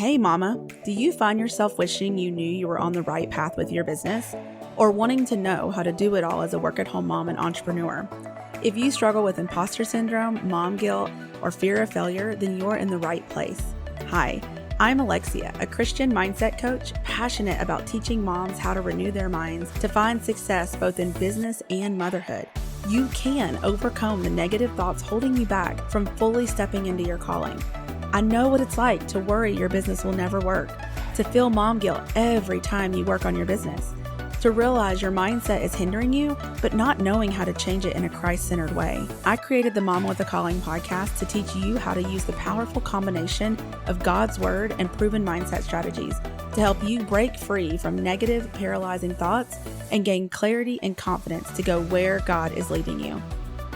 Hey mama, do you find yourself wishing you knew you were on the right path with your business? Or wanting to know how to do it all as a work-at-home mom and entrepreneur? If you struggle with imposter syndrome, mom guilt, or fear of failure, then you're in the right place. Hi, I'm Alexia, a Christian mindset coach passionate about teaching moms how to renew their minds to find success both in business and motherhood. You can overcome the negative thoughts holding you back from fully stepping into your calling. I know what it's like to worry your business will never work, to feel mom guilt every time you work on your business, to realize your mindset is hindering you, but not knowing how to change it in a Christ-centered way. I created the Mama with a Calling podcast to teach you how to use the powerful combination of God's Word and proven mindset strategies to help you break free from negative, paralyzing thoughts and gain clarity and confidence to go where God is leading you.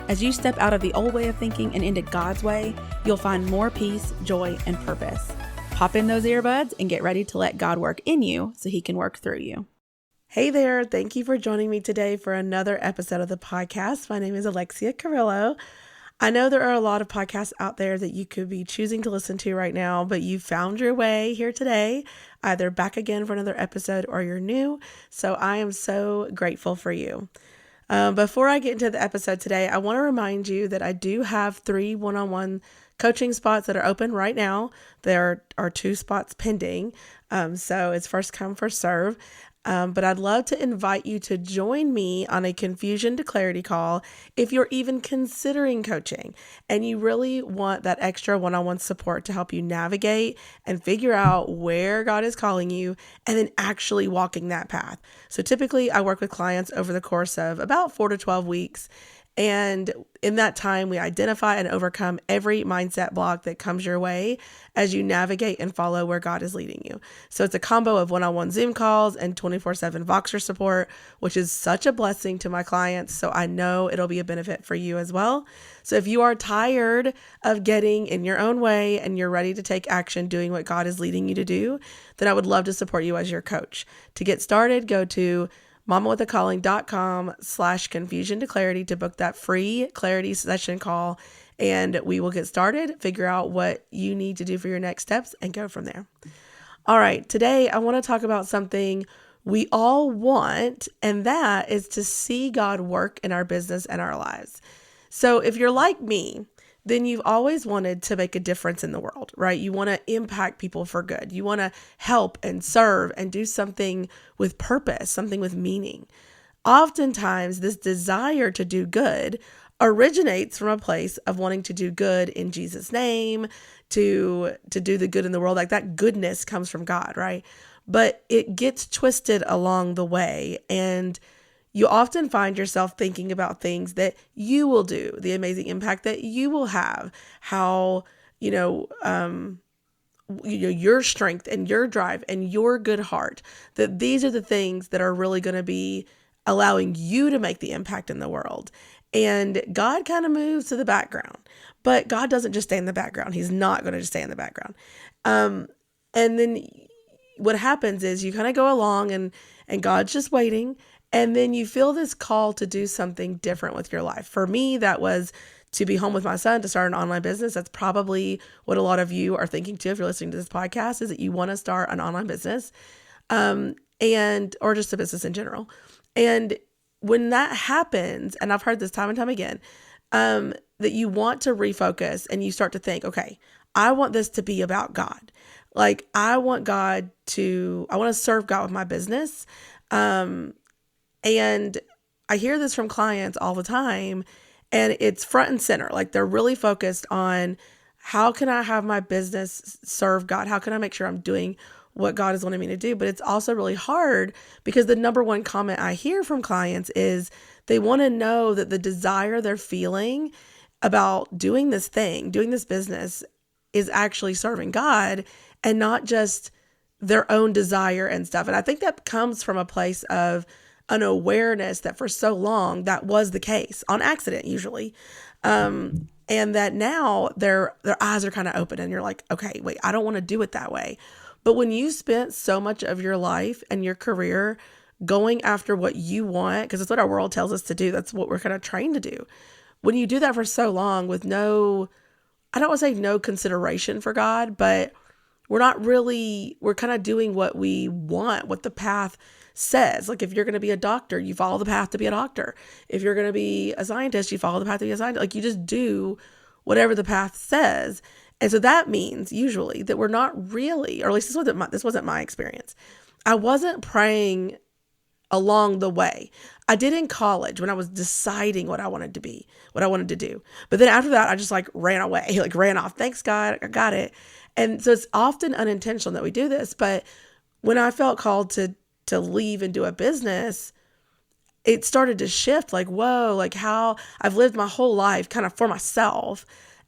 As you step out of the old way of thinking and into God's way, you'll find more peace, joy, and purpose. Pop in those earbuds and get ready to let God work in you so He can work through you. Hey there, thank you for joining me today for another episode of the podcast. My name is Alexia Carrillo. I know there are a lot of podcasts out there that you could be choosing to listen to right now, but you found your way here today, either back again for another episode or you're new. So I am so grateful for you. Before I get into the episode today, I want to remind you that I do have 3 one-on-one coaching spots that are open right now. There are 2 spots pending, so it's first come, first serve. But I'd love to invite you to join me on a confusion to clarity call if you're even considering coaching and you really want that extra one-on-one support to help you navigate and figure out where God is calling you and then actually walking that path. So typically I work with clients over the course of about 4 to 12 weeks. And in that time, we identify and overcome every mindset block that comes your way as you navigate and follow where God is leading you. So it's a combo of one-on-one Zoom calls and 24/7 Voxer support, which is such a blessing to my clients. So I know it'll be a benefit for you as well. So if you are tired of getting in your own way and you're ready to take action doing what God is leading you to do, then I would love to support you as your coach. To get started, go to mamawithacalling.com/confusion to clarity to book that free clarity session call, and we will get started, figure out what you need to do for your next steps, and go from there. All right, today I want to talk about something we all want, and that is to see God work in our business and our lives. So if you're like me, then you've always wanted to make a difference in the world, right? You want to impact people for good. You want to help and serve and do something with purpose, something with meaning. Oftentimes, this desire to do good originates from a place of wanting to do good in Jesus' name, to do the good in the world. Like that goodness comes from God, right? But it gets twisted along the way, and you often find yourself thinking about things that you will do, the amazing impact that you will have, how, your strength and your drive and your good heart, that these are the things that are really going to be allowing you to make the impact in the world. And God kind of moves to the background, but God doesn't just stay in the background. He's not going to just stay in the background. And then what happens is you kind of go along and God's just waiting. And then you feel this call to do something different with your life. For me, that was to be home with my son, to start an online business. That's probably what a lot of you are thinking too, if you're listening to this podcast, is that you want to start an online business, or just a business in general. And when that happens, and I've heard this time and time again, that you want to refocus and you start to think, okay, I want this to be about God. Like I want to serve God with my business. And I hear this from clients all the time, and it's front and center. Like they're really focused on how can I have my business serve God? How can I make sure I'm doing what God is wanting me to do? But it's also really hard because the number one comment I hear from clients is they want to know that the desire they're feeling about doing this thing, doing this business, is actually serving God and not just their own desire and stuff. And I think that comes from a place of an awareness that for so long that was the case, on accident usually, and that now their eyes are kind of open and you're like, okay, wait, I don't want to do it that way. But when you spent so much of your life and your career going after what you want, because it's what our world tells us to do, that's what we're kind of trained to do. When you do that for so long with I don't want to say no consideration for God, but we're kind of doing what we want, what the path says. Like if you're going to be a doctor, you follow the path to be a doctor. If you're going to be a scientist, you follow the path to be a scientist. Like you just do whatever the path says. And so that means usually that we're not really, or at least this wasn't my experience. I wasn't praying along the way. I did in college when I was deciding what I wanted to be, what I wanted to do. But then after that, I just like ran away, like ran off. Thanks God, I got it. And so it's often unintentional that we do this. But when I felt called to leave and do a business, it started to shift like, whoa, like how I've lived my whole life kind of for myself.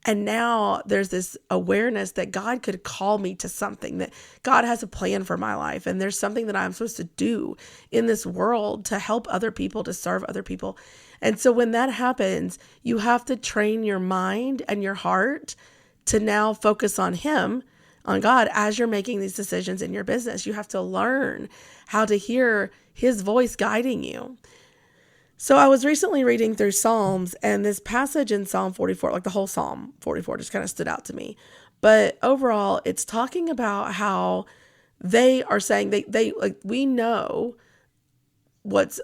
And now there's this awareness that God could call me to something, that God has a plan for my life. And there's something that I'm supposed to do in this world to help other people, to serve other people. And so when that happens, you have to train your mind and your heart to now focus on Him, on God, as you're making these decisions in your business. You have to learn how to hear His voice guiding you. So I was recently reading through Psalms, and this passage in Psalm 44, like the whole Psalm 44 just kind of stood out to me. But overall, it's talking about how they are saying they like, we know what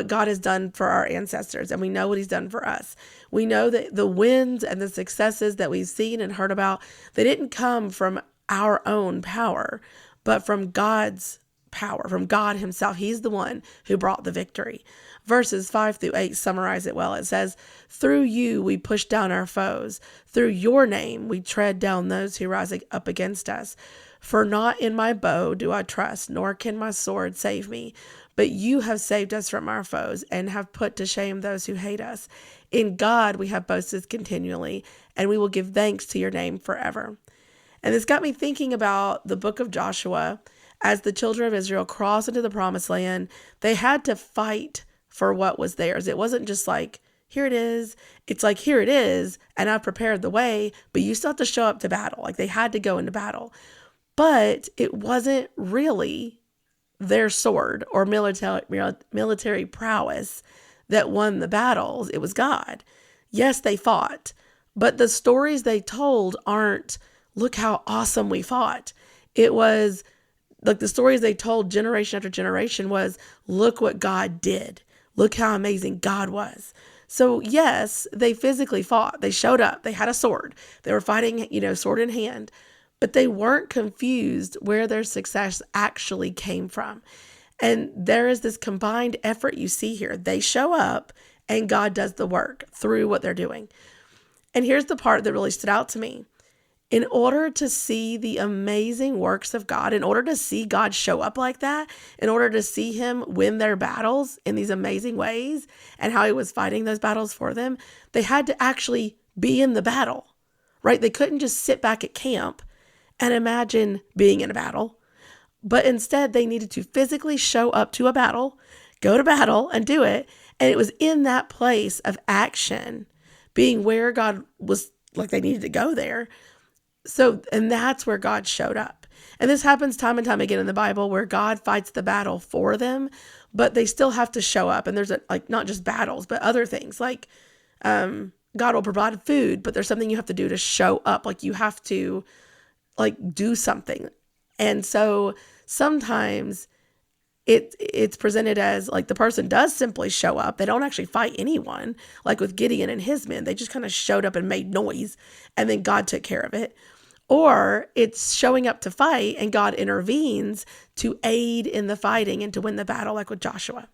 God has done for our ancestors, and we know what He's done for us. We know that the wins and the successes that we've seen and heard about, they didn't come from our own power, but from God's power, from God Himself. He's the one who brought the victory. Verses 5-8 summarize it well. It says, "Through you we push down our foes. Through your name we tread down those who rise up against us. For not in my bow do I trust, nor can my sword save me. But you have saved us from our foes and have put to shame those who hate us. In God we have boasted continually, and we will give thanks to your name forever." And this got me thinking about the book of Joshua. As the children of Israel crossed into the promised land, they had to fight for what was theirs. It wasn't just like, here it is. It's like, here it is, and I've prepared the way, but you still have to show up to battle. Like they had to go into battle. But it wasn't really their sword or military prowess that won the battles. It was God. Yes, they fought, but the stories they told aren't, look how awesome we fought. It was like the stories they told generation after generation was, look what God did. Look how amazing God was. So yes, they physically fought. They showed up. They had a sword. They were fighting, sword in hand, but they weren't confused where their success actually came from. And there is this combined effort you see here. They show up and God does the work through what they're doing. And here's the part that really stood out to me. In order to see the amazing works of God, in order to see God show up like that, in order to see Him win their battles in these amazing ways and how He was fighting those battles for them, they had to actually be in the battle, right? They couldn't just sit back at camp and imagine being in a battle, but instead they needed to physically show up to a battle, go to battle and do it. And it was in that place of action, being where God was, like they needed to go there. So, and that's where God showed up. And this happens time and time again in the Bible where God fights the battle for them, but they still have to show up. And there's not just battles, but other things like God will provide food, but there's something you have to do to show up. Like you have to do something. And so sometimes it's presented as like the person does simply show up. They don't actually fight anyone, like with Gideon and his men. They just kind of showed up and made noise, and then God took care of it. Or it's showing up to fight and God intervenes to aid in the fighting and to win the battle, like with Joshua.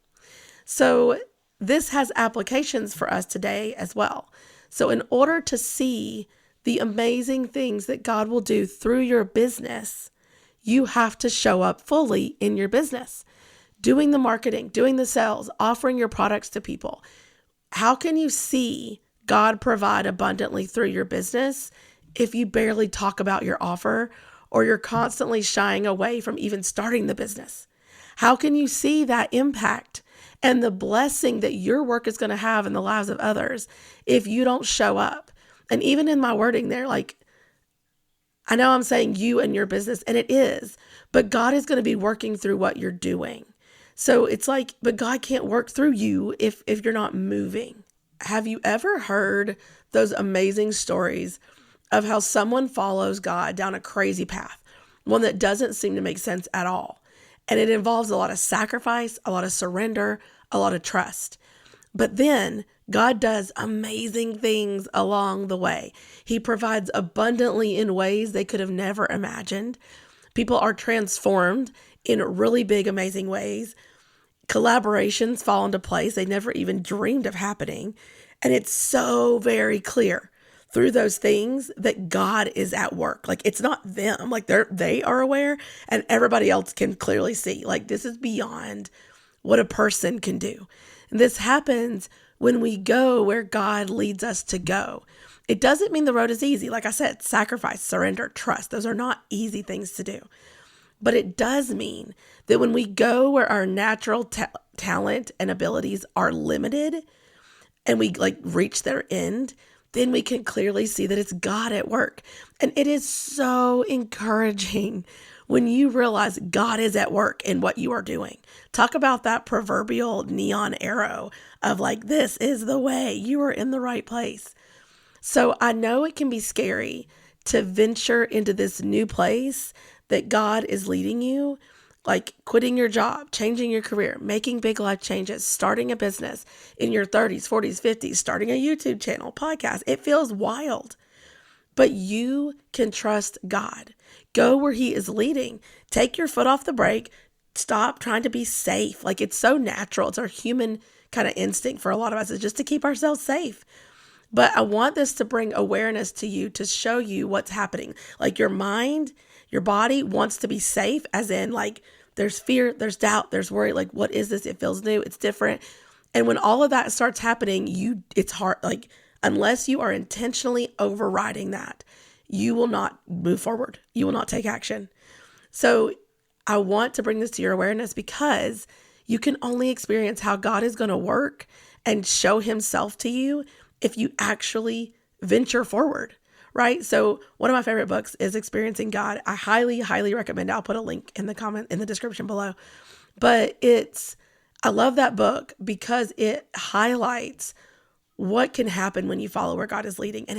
So this has applications for us today as well. So in order to see the amazing things that God will do through your business, you have to show up fully in your business, doing the marketing, doing the sales, offering your products to people. How can you see God provide abundantly through your business if you barely talk about your offer, or you're constantly shying away from even starting the business? How can you see that impact and the blessing that your work is going to have in the lives of others if you don't show up? And even in my wording there, like, I know I'm saying you and your business, and it is, but God is going to be working through what you're doing. So it's like, but God can't work through you if you're not moving. Have you ever heard those amazing stories of how someone follows God down a crazy path? one that doesn't seem to make sense at all. And it involves a lot of sacrifice, a lot of surrender, a lot of trust. But then God does amazing things along the way. He provides abundantly in ways they could have never imagined. People are transformed in really big, amazing ways. Collaborations fall into place they never even dreamed of happening. And it's so very clear through those things that God is at work. Like, it's not them. Like, they are aware, and everybody else can clearly see. Like, this is beyond what a person can do. And this happens when we go where God leads us to go. It doesn't mean the road is easy. Like I said, sacrifice, surrender, trust. Those are not easy things to do. But it does mean that when we go where our natural talent and abilities are limited and we reach their end, then we can clearly see that it's God at work. And it is so encouraging when you realize God is at work in what you are doing. Talk about that proverbial neon arrow of this is the way. You are in the right place. So I know it can be scary to venture into this new place that God is leading you, like quitting your job, changing your career, making big life changes, starting a business in your 30s, 40s, 50s, starting a YouTube channel, podcast. It feels wild, but you can trust God. Go where He is leading. Take your foot off the brake. Stop trying to be safe. It's so natural. It's our human kind of instinct for a lot of us, is just to keep ourselves safe. But I want this to bring awareness to you, to show you what's happening. Your mind, your body wants to be safe, as in there's fear, there's doubt, there's worry. What is this? It feels new. It's different. And when all of that starts happening, it's hard. Unless you are intentionally overriding that, you will not move forward. You will not take action. So I want to bring this to your awareness, because you can only experience how God is going to work and show Himself to you if you actually venture forward, right? So one of my favorite books is Experiencing God. I highly, highly recommend it. I'll put a link in the description below. But I love that book because it highlights what can happen when you follow where God is leading. And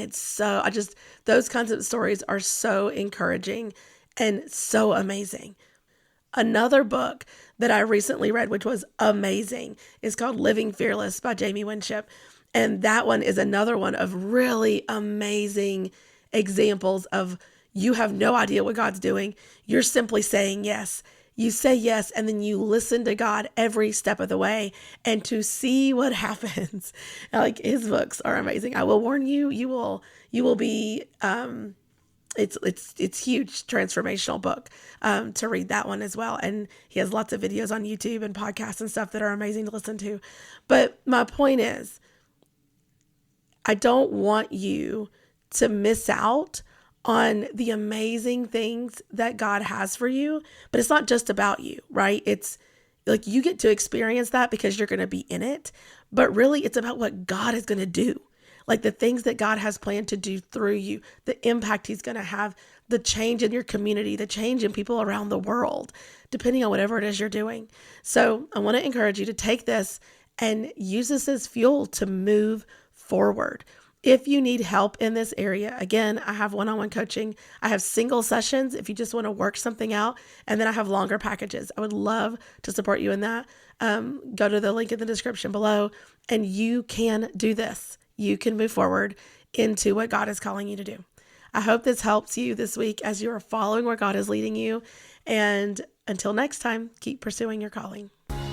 those kinds of stories are so encouraging and so amazing. Another book that I recently read, which was amazing, is called Living Fearless by Jamie Winship. And that one is another one of really amazing examples of you have no idea what God's doing. You're simply saying yes. You say yes, and then you listen to God every step of the way, and to see what happens. His books are amazing. I will warn you, you will be, it's huge, transformational book, to read that one as well. And he has lots of videos on YouTube and podcasts and stuff that are amazing to listen to. But my point is, I don't want you to miss out on the amazing things that God has for you. But it's not just about you, right? It's you get to experience that because you're going to be in it. But really, it's about what God is going to do. The things that God has planned to do through you, the impact He's going to have, the change in your community, the change in people around the world, depending on whatever it is you're doing. So I want to encourage you to take this and use this as fuel to move forward. If you need help in this area, again, I have one-on-one coaching. I have single sessions if you just want to work something out. And then I have longer packages. I would love to support you in that. Go to the link in the description below, and you can do this. You can move forward into what God is calling you to do. I hope this helps you this week as you are following where God is leading you. And until next time, keep pursuing your calling.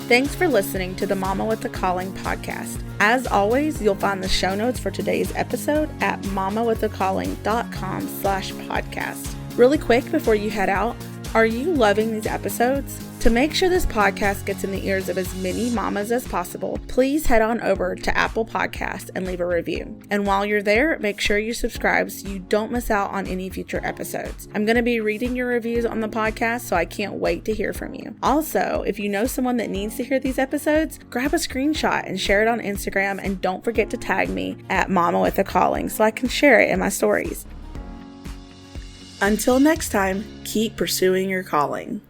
Thanks for listening to the Mama with a Calling podcast. As always, you'll find the show notes for today's episode at mamawithacalling.com/podcast. Really quick before you head out, are you loving these episodes? To make sure this podcast gets in the ears of as many mamas as possible, please head on over to Apple Podcasts and leave a review. And while you're there, make sure you subscribe so you don't miss out on any future episodes. I'm going to be reading your reviews on the podcast, so I can't wait to hear from you. Also, if you know someone that needs to hear these episodes, grab a screenshot and share it on Instagram, and don't forget to tag me at Mama with a Calling so I can share it in my stories. Until next time, keep pursuing your calling.